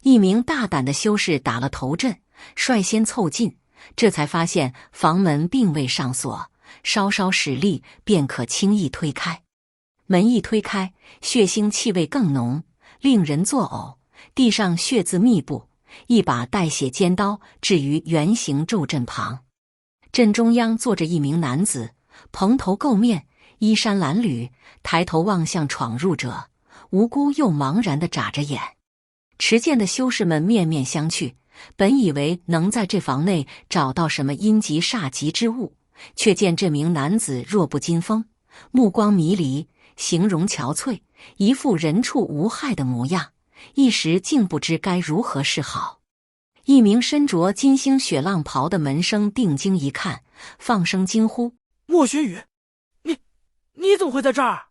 一名大胆的修士打了头阵，率先凑近，这才发现房门并未上锁，稍稍使力便可轻易推开。门一推开，血腥气味更浓，令人作呕，地上血渍密布，一把带血尖刀置于圆形咒阵旁。阵中央坐着一名男子，蓬头垢面，衣衫褴褛，抬头望向闯入者，无辜又茫然地眨着眼。持剑的修士们面面相觑，本以为能在这房内找到什么阴疾煞疾之物，却见这名男子弱不禁风，目光迷离，形容憔悴，一副人畜无害的模样，一时竟不知该如何是好。一名身着金星雪浪袍的门生定睛一看，放声惊呼：莫玄羽，你怎么会在这儿？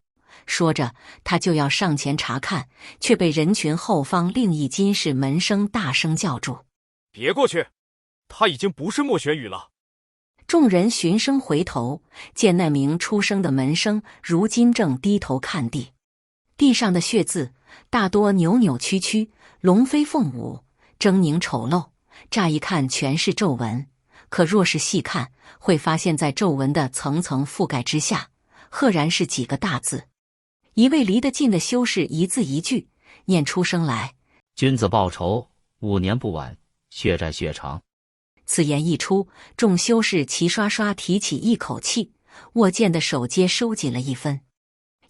说着，他就要上前查看，却被人群后方另一金氏门生大声叫住：别过去，他已经不是莫玄羽了。众人循声回头，见那名出生的门生如今正低头看地，地上的血渍大多扭扭曲曲，龙飞凤舞，狰狞丑陋，乍一看全是皱纹，可若是细看，会发现在皱纹的层层覆盖之下，赫然是几个大字。一位离得近的修士一字一句念出声来：君子报仇，5年不晚，血债血偿。此言一出，众修士齐刷刷提起一口气，握剑的手皆收紧了一分。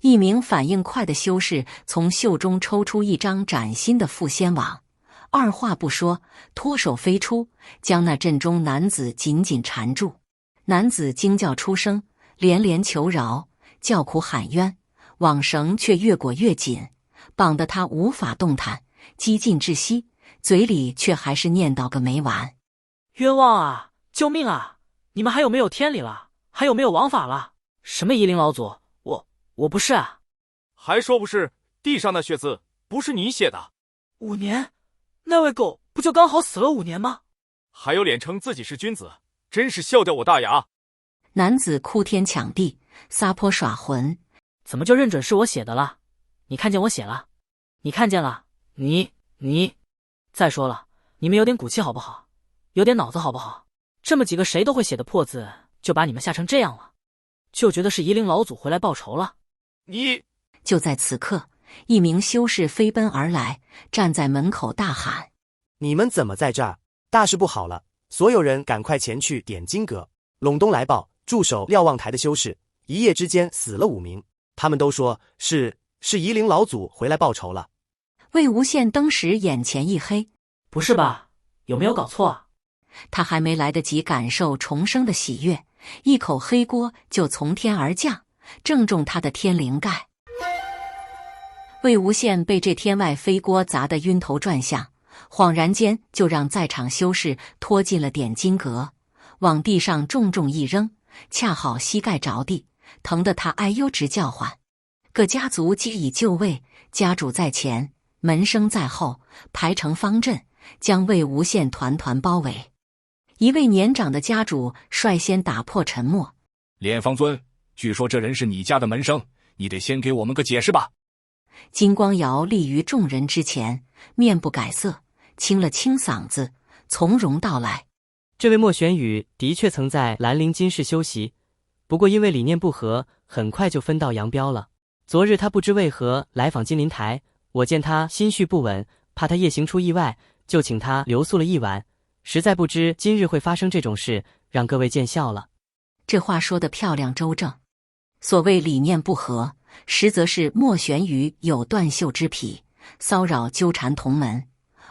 一名反应快的修士从袖中抽出一张崭新的缚仙网，二话不说，脱手飞出，将那阵中男子紧紧缠住。男子惊叫出声，连连求饶，叫苦喊冤，网绳却越裹越紧，绑得他无法动弹，几近窒息，嘴里却还是念叨个没完：冤枉啊！救命啊！你们还有没有天理了？还有没有王法了？什么夷陵老祖，我不是啊！还说不是？地上的血字不是你写的？5年？那位狗不就刚好死了5年吗？还有脸称自己是君子，真是笑掉我大牙！男子哭天抢地，撒泼耍浑：怎么就认准是我写的了？你看见我写了？你看见了？你……再说了，你们有点骨气好不好？有点脑子好不好？这么几个谁都会写的破字，就把你们吓成这样了，就觉得是夷陵老祖回来报仇了？你……就在此刻，一名修士飞奔而来，站在门口大喊：你们怎么在这儿？大事不好了！所有人赶快前去点金阁。陇东来报，驻守瞭望台的修士一夜之间死了5名，他们都说是夷陵老祖回来报仇了。魏无羡登时眼前一黑：不是吧？有没有搞错啊？他还没来得及感受重生的喜悦，一口黑锅就从天而降，正中他的天灵盖。魏无羡被这天外飞锅砸得晕头转向，恍然间就让在场修士拖进了点金阁，往地上重重一扔，恰好膝盖着地，疼得他哎呦直叫唤。各家族皆已就位，家主在前，门生在后，排成方阵，将魏无羡团团包围。一位年长的家主率先打破沉默：敛方尊，据说这人是你家的门生，你得先给我们个解释吧。金光瑶立于众人之前，面不改色，清了清嗓子，从容道来：这位莫玄羽的确曾在兰陵金氏修习，不过因为理念不合，很快就分道扬镳了。昨日他不知为何来访金陵台，我见他心绪不稳，怕他夜行出意外，就请他留宿了一晚，实在不知今日会发生这种事，让各位见笑了。这话说得漂亮周正。所谓理念不合，实则是莫玄羽有断袖之癖，骚扰纠缠同门；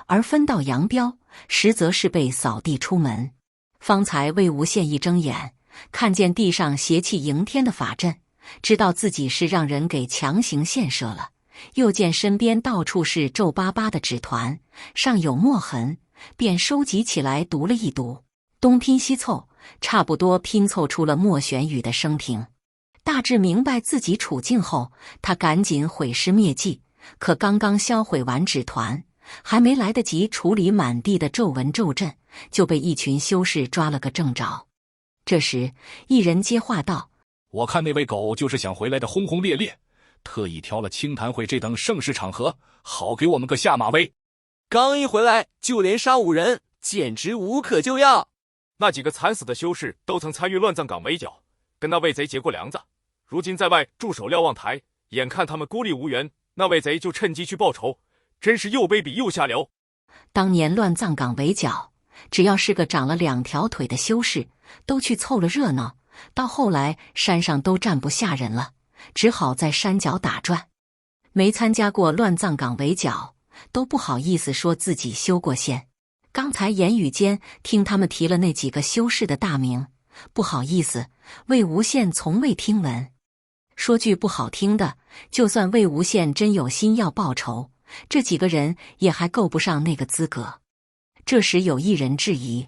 而分道扬镳，实则是被扫地出门。方才魏无羡一睁眼，看见地上邪气迎天的法阵，知道自己是让人给强行献射了。又见身边到处是皱巴巴的纸团，上有墨痕，便收集起来读了一读，东拼西凑，差不多拼凑出了莫玄羽的生平。大致明白自己处境后，他赶紧毁尸灭迹，可刚刚销毁完纸团，还没来得及处理满地的皱纹皱阵，就被一群修士抓了个正着。这时一人接话道：我看那位狗就是想回来的轰轰烈烈，特意挑了清谈会这等盛世场合，好给我们个下马威。刚一回来就连杀5人，简直无可救药。那几个惨死的修士都曾参与乱葬岗围剿，跟那魏贼结过梁子，如今在外驻守瞭望台，眼看他们孤立无援，那魏贼就趁机去报仇，真是又卑鄙又下流。当年乱葬岗围剿，只要是个长了2条腿的修士，都去凑了热闹。到后来山上都站不下人了，只好在山脚打转。没参加过乱葬岗围剿，都不好意思说自己修过仙。刚才言语间听他们提了那几个修士的大名，不好意思，魏无羡从未听闻。说句不好听的，就算魏无羡真有心要报仇，这几个人也还够不上那个资格。这时有一人质疑：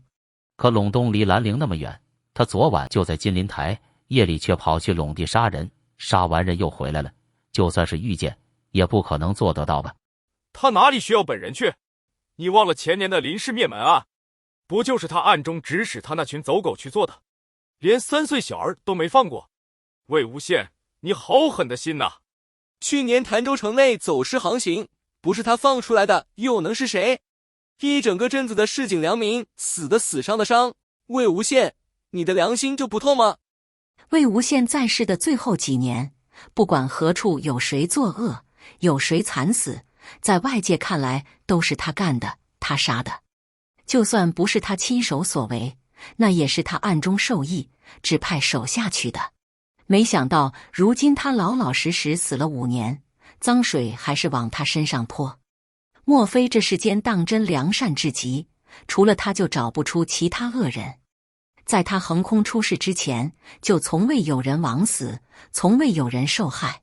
可陇东离兰陵那么远，他昨晚就在金陵台，夜里却跑去陇地杀人，杀完人又回来了，就算是遇见，也不可能做得到吧？他哪里需要本人去？你忘了前年的林氏灭门案，不就是他暗中指使他那群走狗去做的，连3岁小儿都没放过。魏无羡，你好狠的心呐！去年潭州城内走私行刑，不是他放出来的，又能是谁？一整个镇子的市井良民，死的死，伤的伤。魏无羡，你的良心就不痛吗？魏无羡在世的最后几年，不管何处有谁作恶，有谁惨死，在外界看来都是他干的，他杀的。就算不是他亲手所为，那也是他暗中授意，指派手下去的。没想到如今他老老实实死了5年，脏水还是往他身上泼。莫非这世间当真良善至极，除了他就找不出其他恶人？在他横空出世之前，就从未有人枉死，从未有人受害。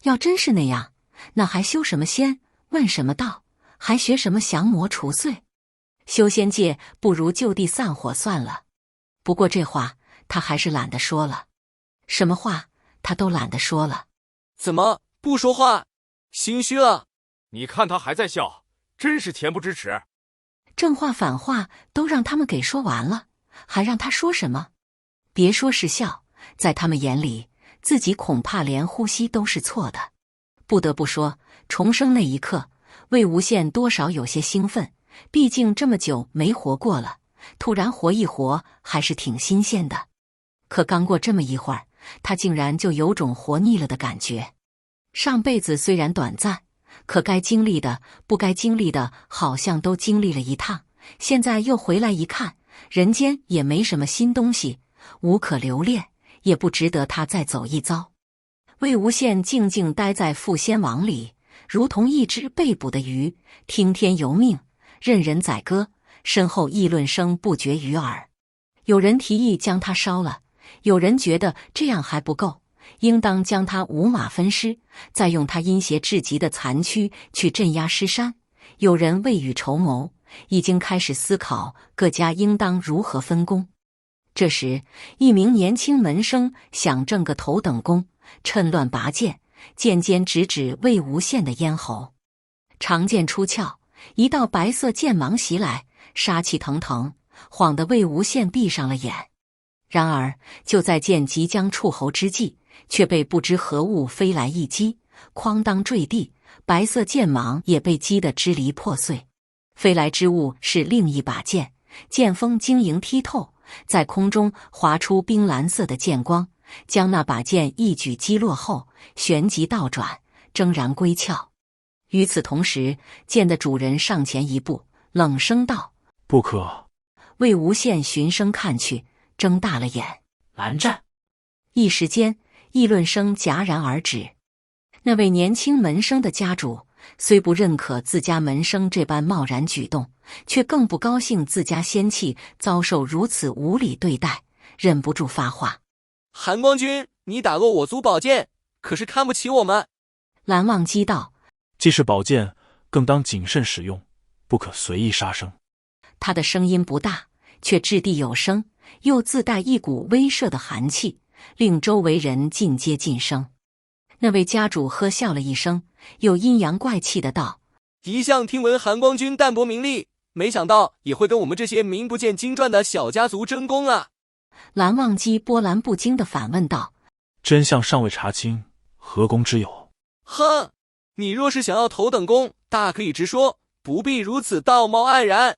要真是那样，那还修什么仙，问什么道，还学什么降魔除祟？修仙界不如就地散伙算了。不过这话他还是懒得说了，什么话他都懒得说了。怎么不说话？心虚了？你看他还在笑，真是恬不知耻。正话反话都让他们给说完了，还让他说什么？别说是笑，在他们眼里，自己恐怕连呼吸都是错的。不得不说，重生那一刻，魏无羡多少有些兴奋，毕竟这么久没活过了，突然活一活还是挺新鲜的。可刚过这么一会儿，他竟然就有种活腻了的感觉。上辈子虽然短暂，可该经历的、不该经历的，好像都经历了一趟。现在又回来一看，人间也没什么新东西，无可留恋，也不值得他再走一遭。魏无羡静静待在负仙网里，如同一只被捕的鱼，听天由命，任人宰割。身后议论声不绝于耳。有人提议将他烧了，有人觉得这样还不够，应当将他五马分尸，再用他阴邪至极的残躯去镇压尸山。有人未雨绸缪，已经开始思考各家应当如何分工。这时，一名年轻门生想挣个头等功，趁乱拔剑，剑尖直指魏无羡的咽喉。长剑出鞘，一道白色剑芒袭来，杀气腾腾，晃得魏无羡闭上了眼。然而，就在剑即将触喉之际，却被不知何物飞来一击，哐当坠地，白色剑芒也被击得支离破碎。飞来之物是另一把剑，剑锋晶莹剔透，在空中划出冰蓝色的剑光，将那把剑一举击落后，旋即倒转，铮然归鞘。与此同时，剑的主人上前一步，冷声道：“不可。”魏无羡循声看去，睁大了眼，蓝湛。一时间，议论声戛然而止。那位年轻门生的家主虽不认可自家门生这般贸然举动，却更不高兴自家仙器遭受如此无理对待，忍不住发话：“韩光君，你打落我族宝剑，可是看不起我们？”蓝忘机道：“既是宝剑，更当谨慎使用，不可随意杀生。”他的声音不大，却掷地有声，又自带一股威慑的寒气，令周围人尽皆噤声。那位家主呵笑了一声，又阴阳怪气的道：“一向听闻韩光君淡泊名利，没想到也会跟我们这些名不见经传的小家族争功啊！”蓝忘机波澜不惊的反问道：“真相尚未查清，何功之有？”哼，你若是想要头等功，大可以直说，不必如此道貌岸然。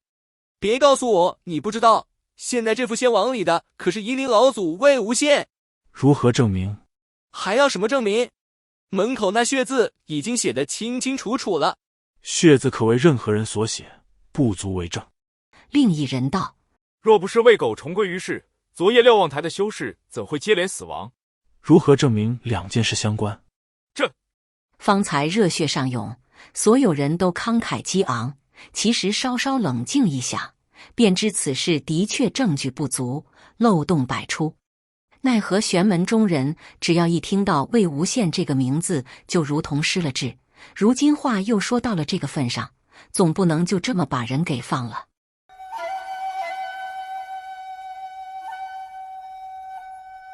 别告诉我你不知道，现在这副仙王里的可是夷陵老祖魏无羡。如何证明？还要什么证明？门口那血字已经写得清清楚楚了。血字可为任何人所写，不足为证。另一人道：若不是魏狗重归于世，昨夜瞭望台的修士怎会接连死亡？如何证明两件事相关？方才热血上涌，所有人都慷慨激昂，其实稍稍冷静一想，便知此事的确证据不足，漏洞百出。奈何玄门中人只要一听到魏无羡这个名字，就如同失了智。如今话又说到了这个份上，总不能就这么把人给放了。